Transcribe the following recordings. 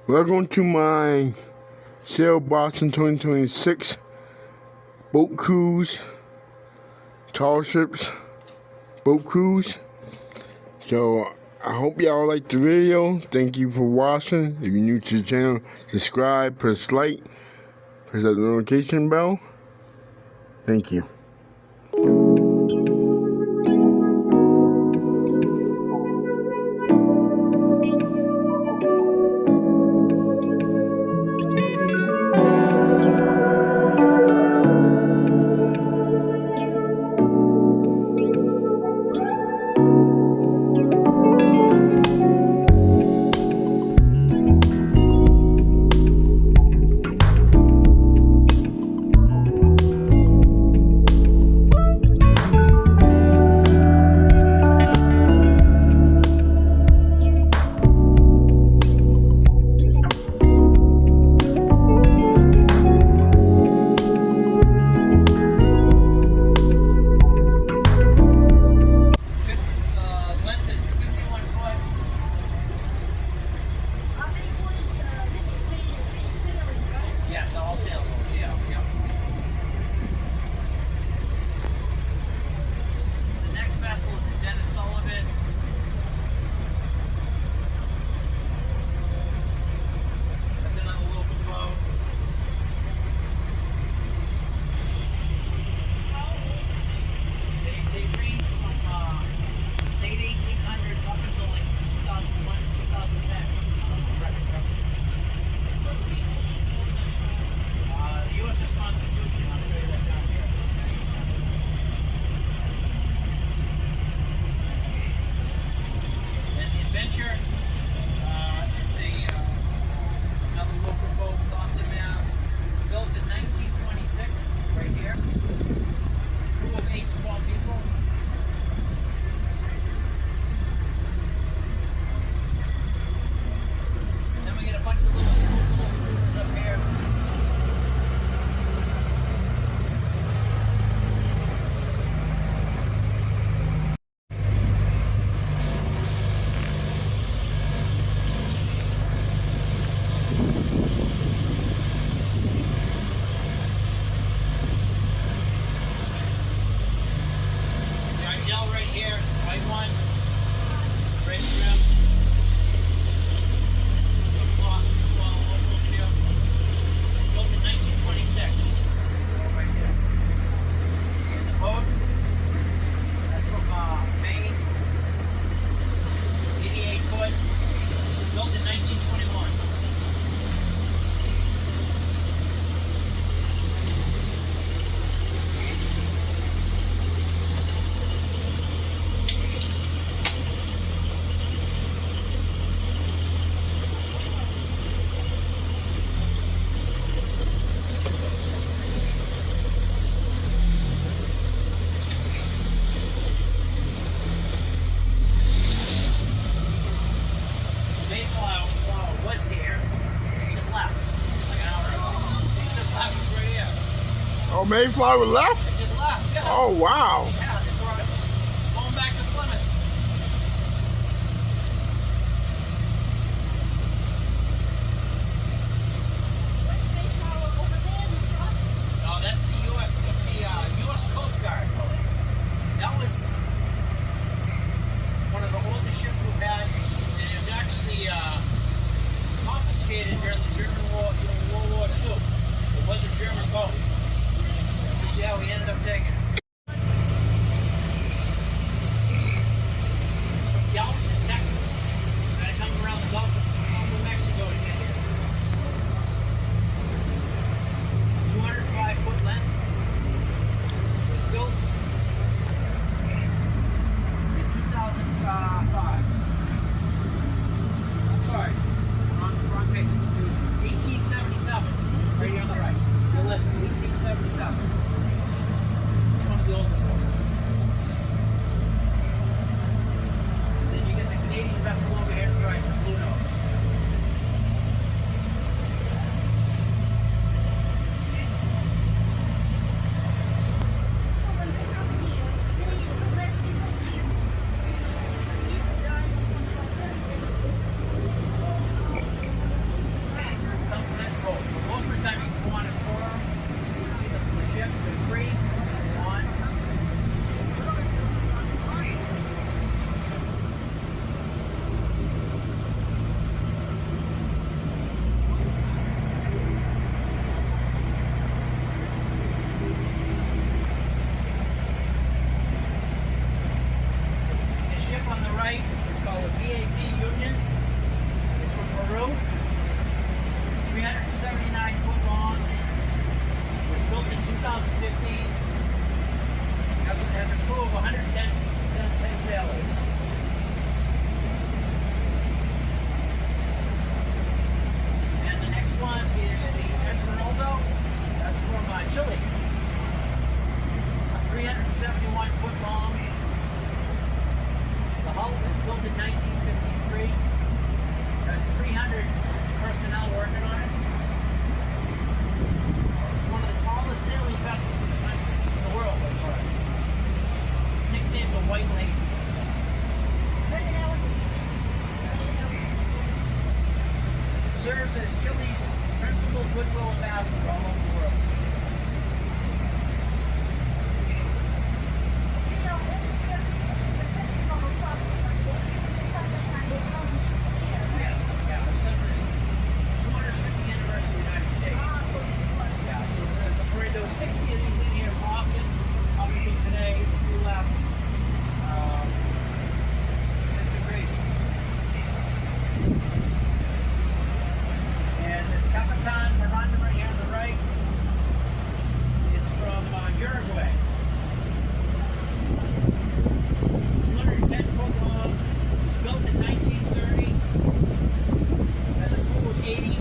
Welcome to my Sail Boston 2026 boat cruise, tall ships boat cruise. So I hope y'all liked the video. Thank you for watching. If you're new to the channel, subscribe, press like, press that notification bell. Thank you. Oh, Mayflower left? It just left, yeah. Oh, wow. Yeah, they brought it going back to Plymouth. Where's Mayflower over there in the front? No, that's the U.S. That's the U.S. Coast Guard. That was one of the oldest ships we've had, and it was actually confiscated during the German War, World War II. It was a German boat. Yeah, we ended up taking it. From Galveston, Texas. Gotta come around the Gulf of Mexico to get here. 205-foot length. It was built in 2005. I'm sorry, wrong page. It was 1877. Right here on the right. You'll listen, 1877. serves as Chile's principal goodwill ambassador all over the world. Yeah, it's the 250th anniversary of the United States. Yeah, so there's a parade. There were 60 of these in here in Boston up until today. We left. It's been crazy. And this Capitan Miranda right here on the right is from Uruguay. 210 foot long. It was built in 1930. Has a crew of 80.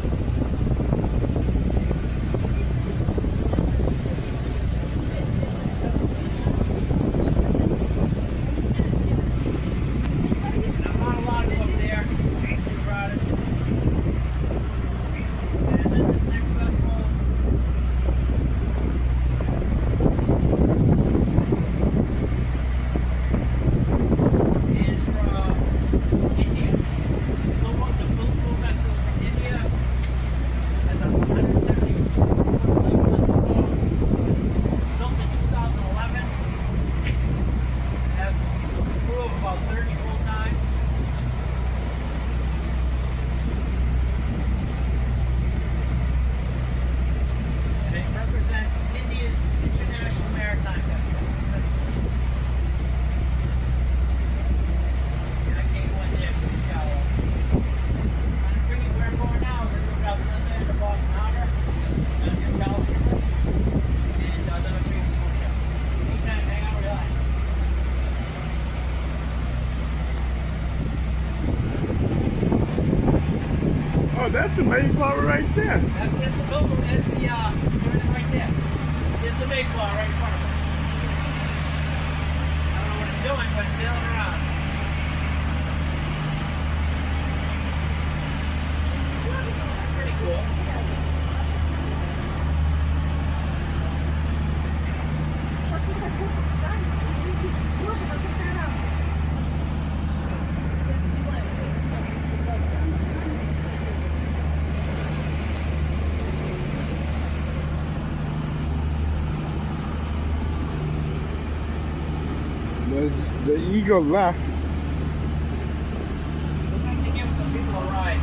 And I'm not allowed to go up there. It's too crowded. And then this next vessel is from India. The Blue vessel is from India. Has a 170 built in 2011. Has a crew of about 30 full time. And it represents India's International Maritime Festival. And I can't go in there, so it's shallow. I'm gonna bring you where I'm going now. We're gonna go down the other end of Boston Harbor, down to Charles River, and then I'll show you some more ships. Anytime, hang out, relax. Oh, that's the Mayflower right there. That's just the building. There's the there it is right there. There's the Mayflower right in front of us. I don't know what it's doing, but it's sailing around. That's pretty cool. Сейчас мы так боком встанем. Боже, как это рано. Я снимаю. The eagle left. Looks like they're giving some people a ride.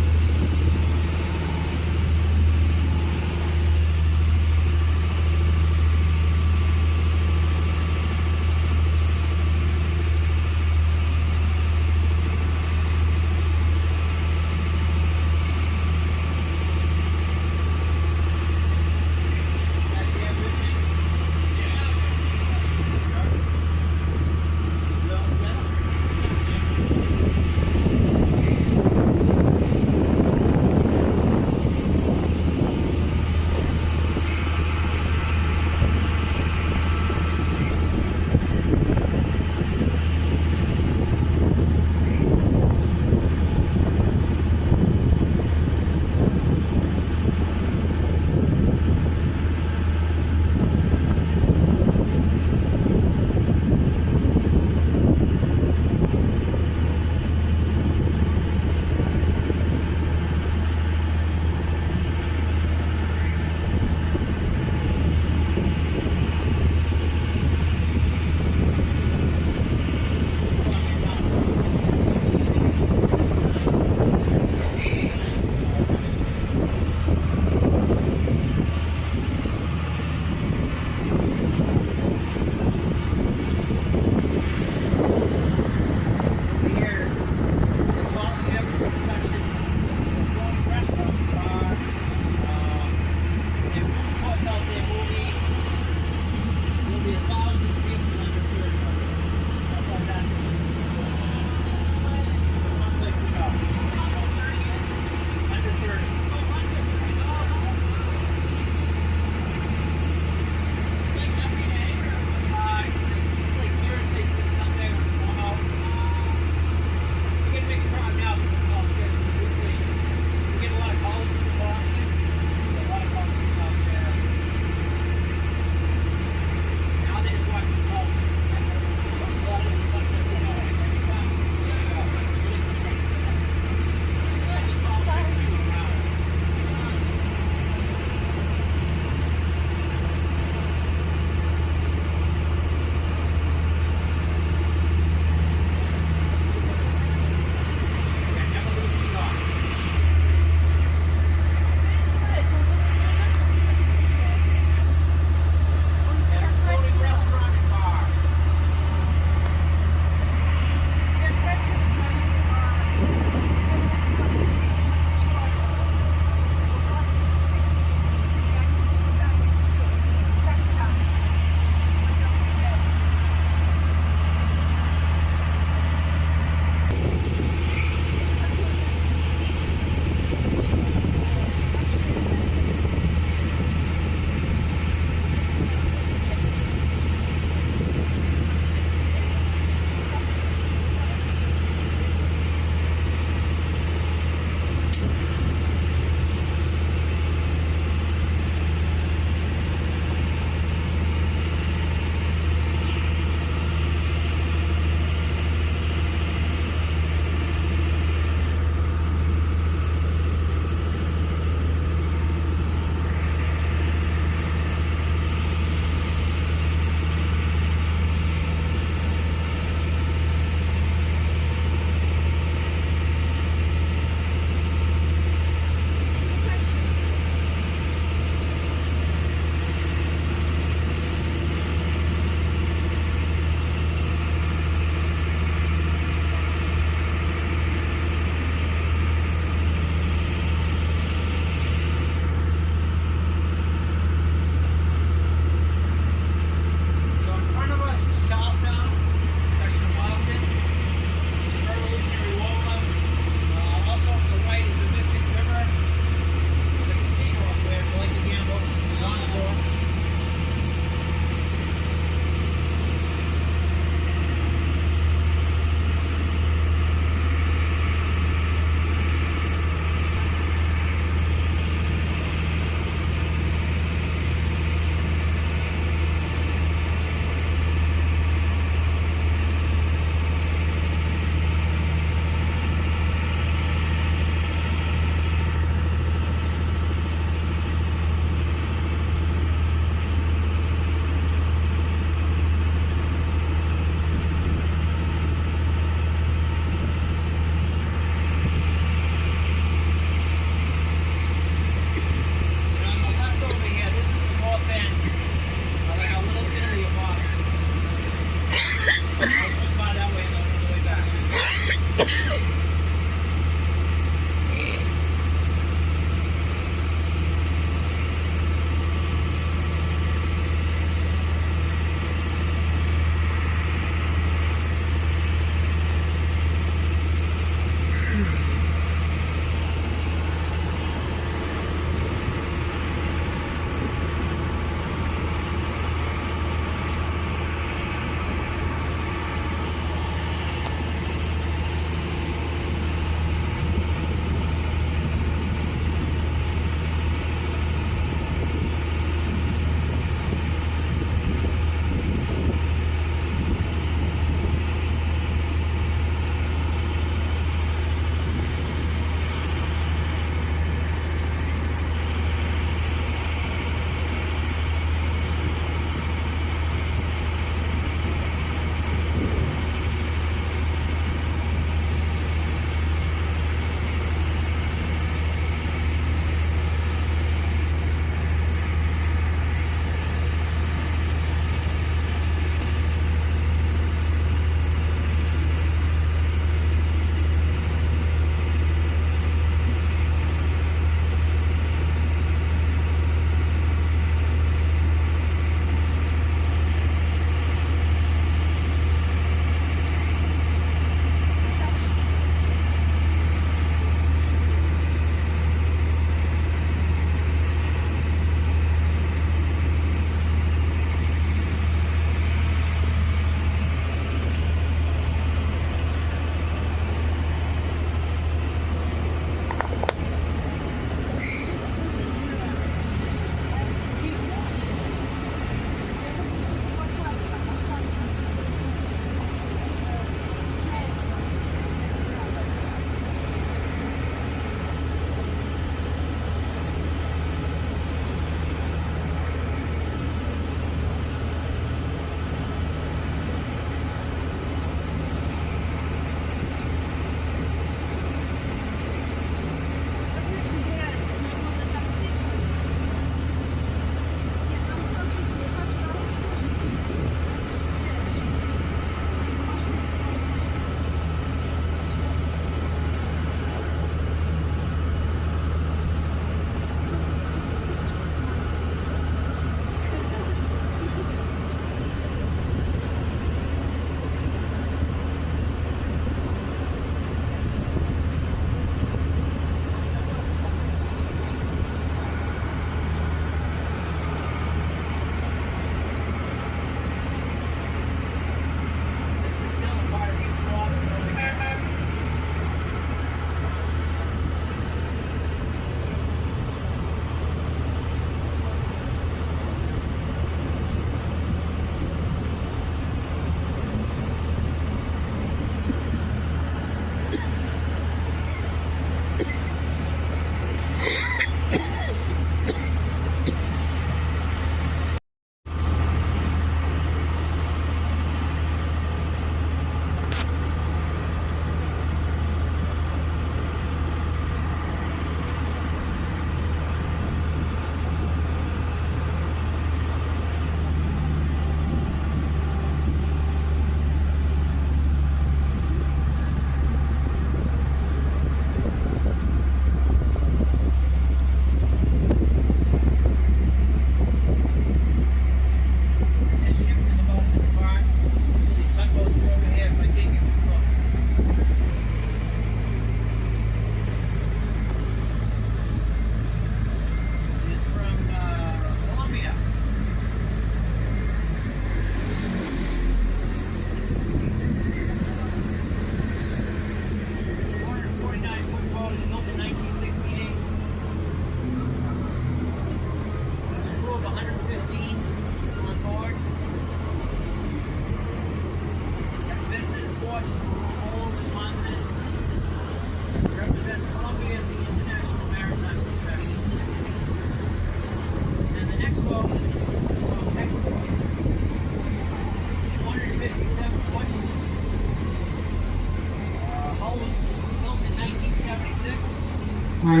There's a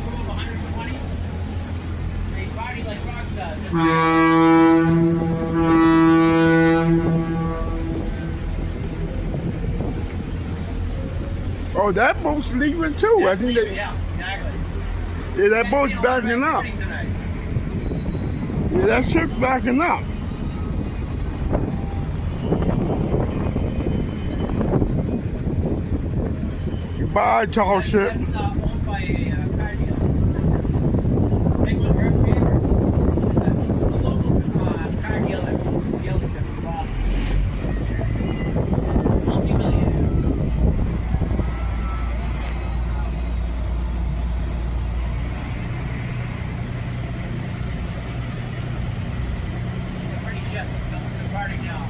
crew of 120. They party like rock stars. Oh, that boat's leaving too. I think they, Yeah, exactly. yeah, that boat's backing up. Tonight. Yeah, that ship's backing up. Goodbye, tall ship. That's owned by a car dealer. They were her favorites. A local car dealership in Boston. Multi-millionaire. It's a pretty ship. It's a party now.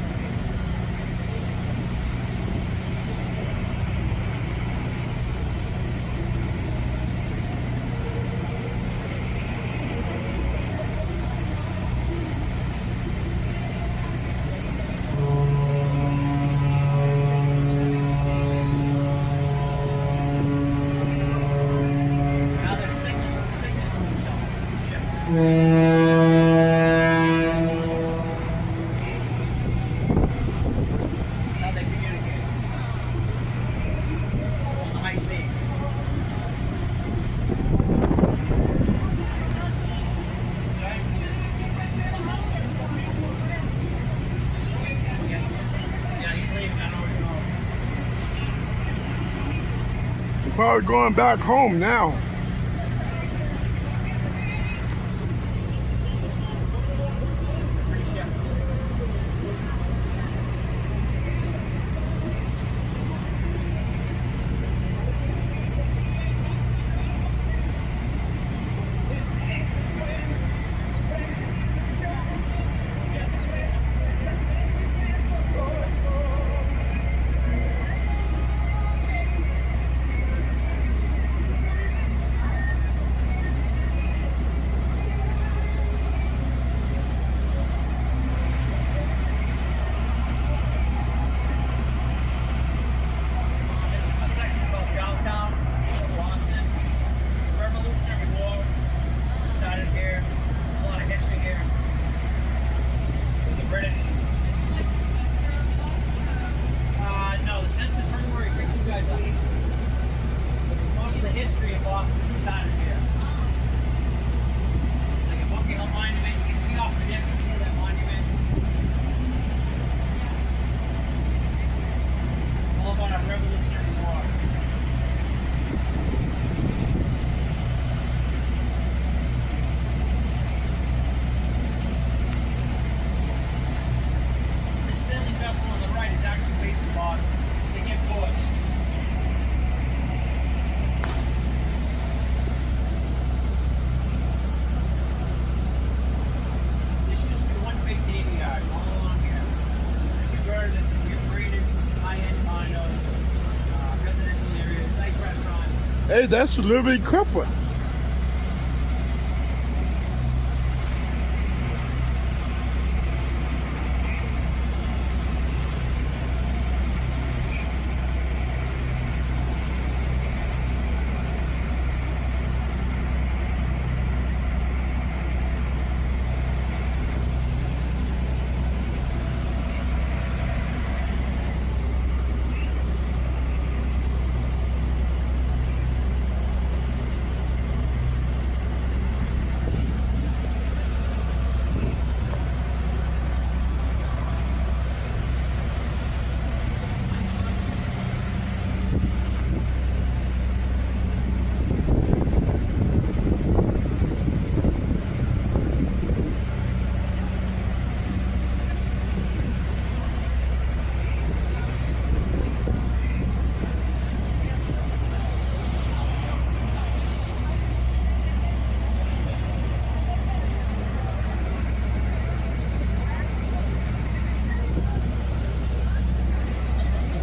Now they're signaling ships. That's how they communicate. On the high seas. Yeah, he's leaving. I know where he's going. We're probably going back home now. Pretty ship. This is a section about Charlestown, Boston, Revolutionary War, started here. There's a lot of history here with the British. No, the census room where he picked you guys up. Most of the history of Boston started here. Like a Bunker Hill Monument, you can see off in the distance of that monument. All about our Revolutionary War. This sailing vessel on the right is actually based in Boston. They give tours. This used to be one big Navy yard all along here. Converted into upgraded high-end condos, residential areas, nice restaurants. Hey, that's Liberty Clipper.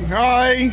Hi.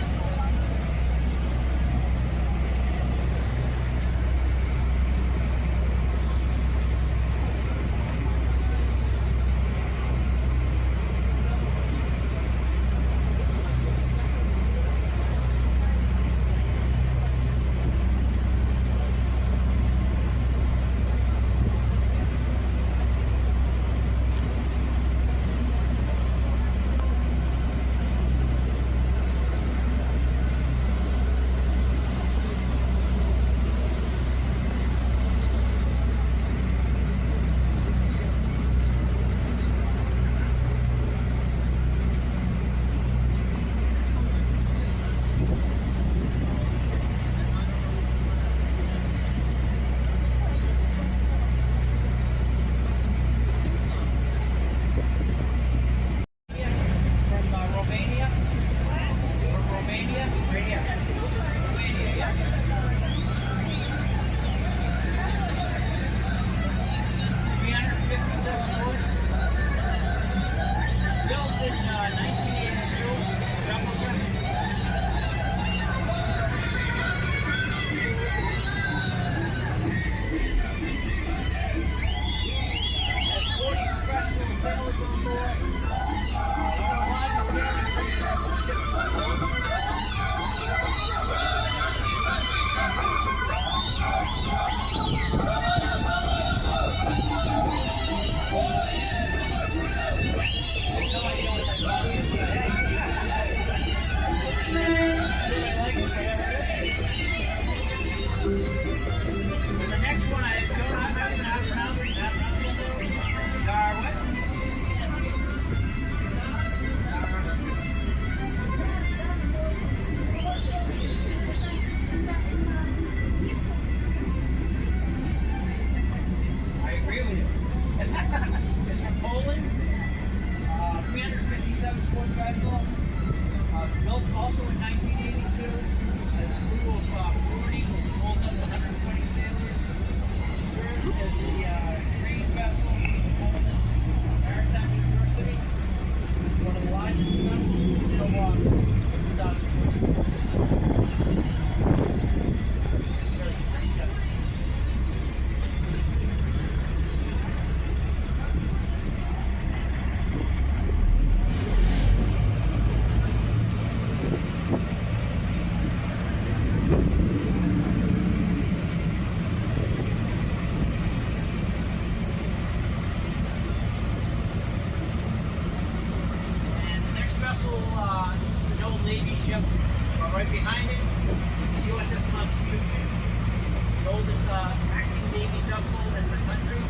It's from Poland. 357-foot vessel. Built also in 1982. Has a crew of 40 who holds up to 120 sailors. Serves as the grain vessel for Poland Maritime University. One of the largest vessels in the sail loss in 2020. Really pretty heavy. It's an old Navy ship. Right behind it is the USS Constitution, the oldest active Navy vessel in the country.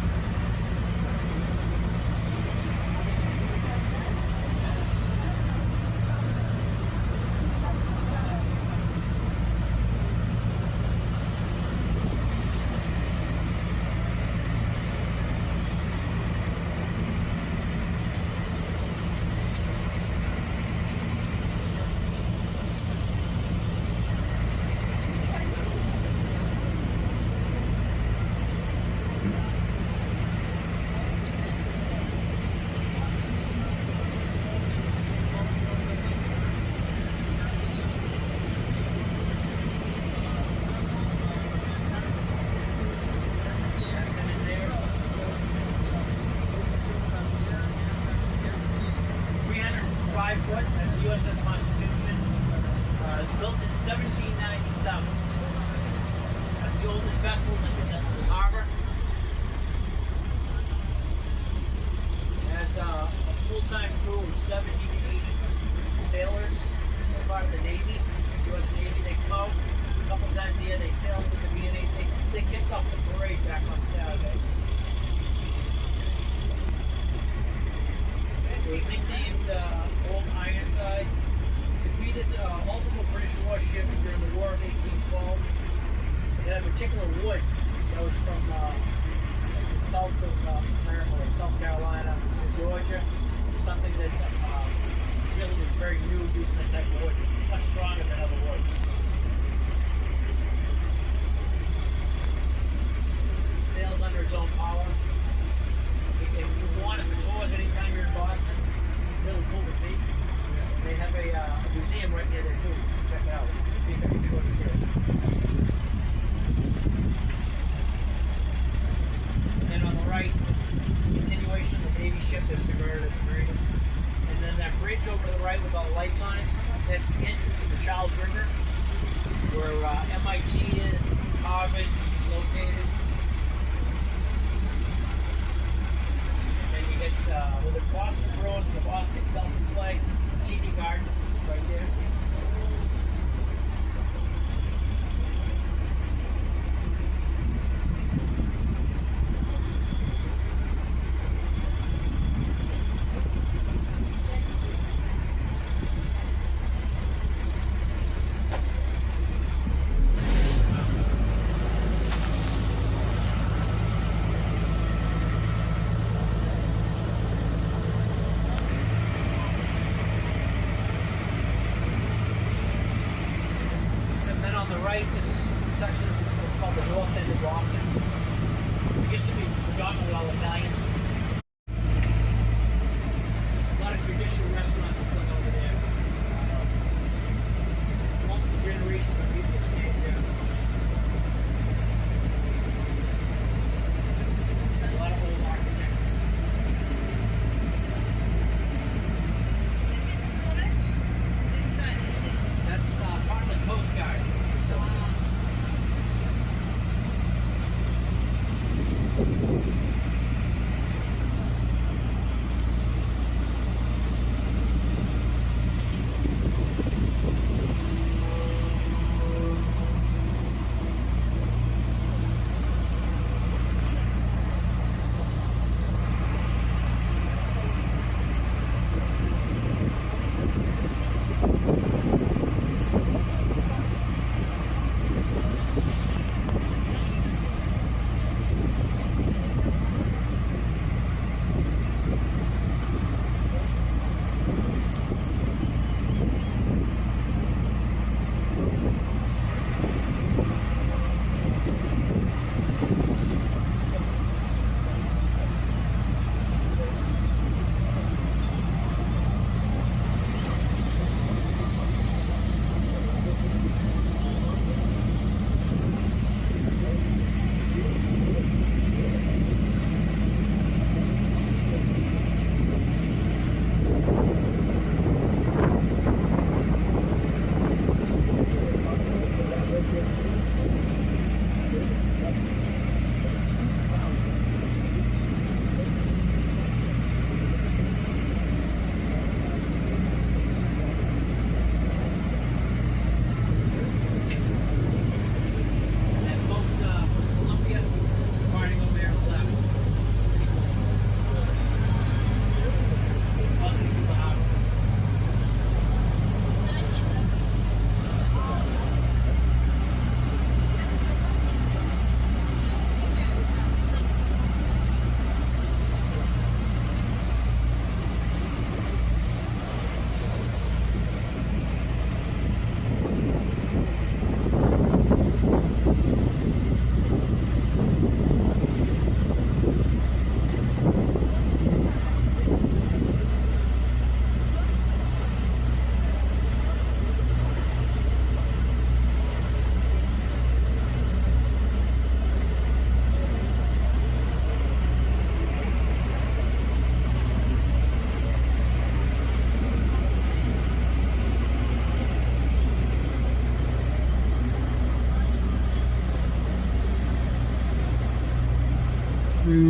That's it in there. 305 foot, that's the USS Constitution. It was built in 1797. That's the oldest vessel in the harbor. It has a full-time crew of 70 to 80 sailors. They're part of the Navy, U.S. Navy. They come out a couple times a year. They sail with the VNA. They kicked off the parade back on Saturday. They nicknamed Old Ironside. Defeated multiple British warships during the War of 1812. They had a particular wood that was from south of America, like South Carolina and Georgia. Something that really was very new using that type of wood, much stronger than other wood. It sails under its own power. If you want it for tours anytime you're in Boston, really cool to see. They have a museum right near there too. Check it out. See if any tours here. And then on the right, it's a continuation of the Navy ship that's converted its marinas. And then that bridge over to the right with all the lights on it, that's the entrance of the Charles River, where MIT is, Harvard is located. And then you get where the Boston Bruins and the Boston Celtics play, TD Garden right there. This is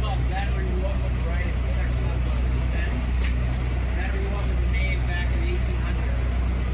called Battery Walk on the right. It's a section of the 10. Battery Walk was made back in the 1800s.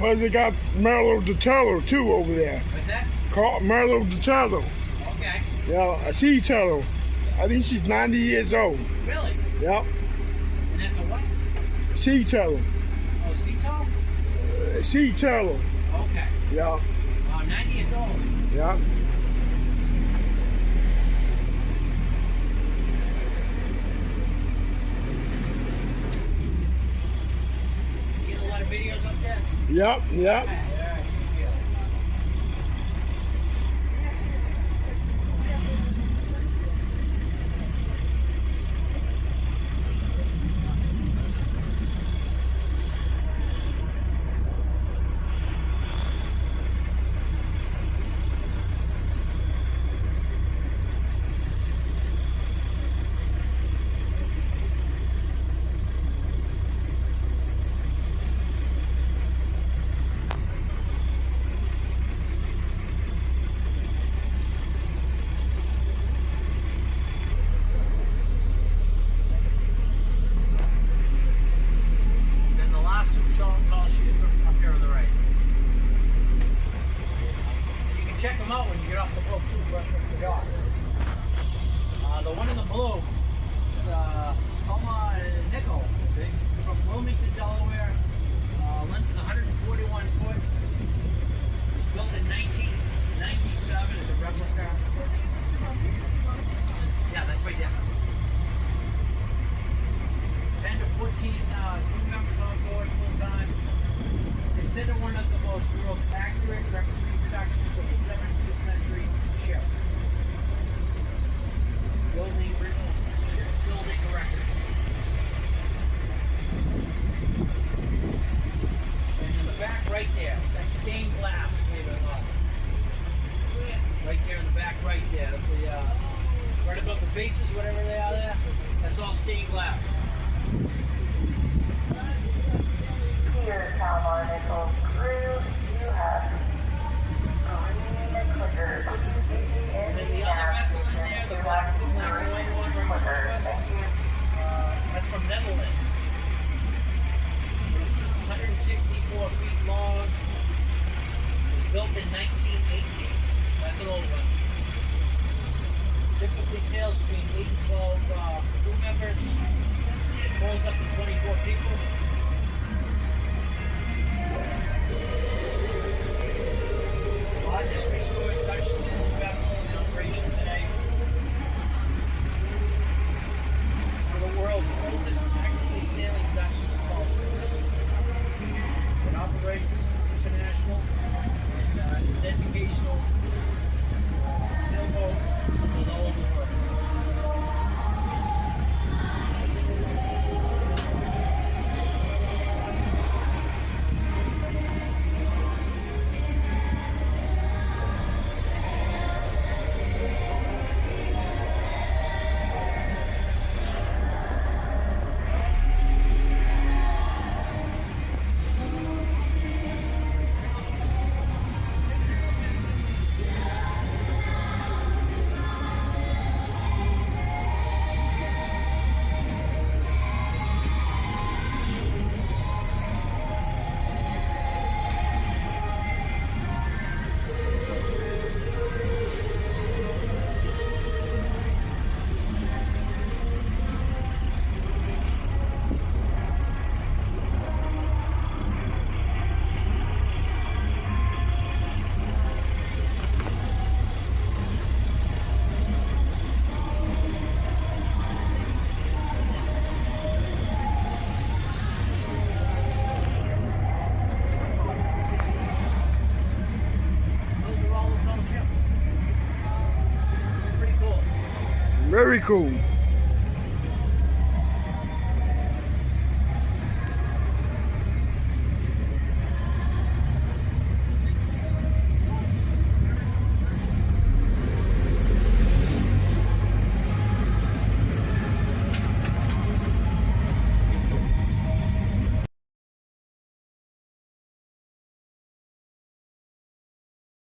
Plus they got Marlo DiCello too over there. What's that? Called Marlo DiCello. Okay. Yeah, a sea cello. I think she's 90 years old. Really? Yep. And that's a what? Sea cello. Oh, Cito? Sea cello. Okay. Yeah. 90 years old. Yeah. Getting a lot of videos up there? Yep. Yep. Yeah, good deal. Then the last two tall ships are up here on the right. You can check them out when you get off the boat too, brush up the dock. The one in the blue is Coma Nickel. It's from Wilmington, Delaware. Length is 141 foot. It's built in 1997 as a replica. Yeah, that's right there. 10 to 14 crew members on board full time. Considered one of the most accurate reproductions of the 17th century ship. Building original shipbuilding records. And in the back right there, that's stained glass made of right there in the back right there. The, right above the faces, whatever they are there, that's all stained glass. Here, Palomar Nickel crew, you have green clickers. And then the other vessel in there, the black and white one right before us, that's from Netherlands. 164 feet long. It was built in 1918. That's an old one. Typically sails between 8 and 12 crew members. It holds up to 24 people. Largest restored Dutch sailing vessel in operation today. One of the world's oldest actively sailing Dutch sculptures. It operates international and is educational sailboat with all over the world. Very cool.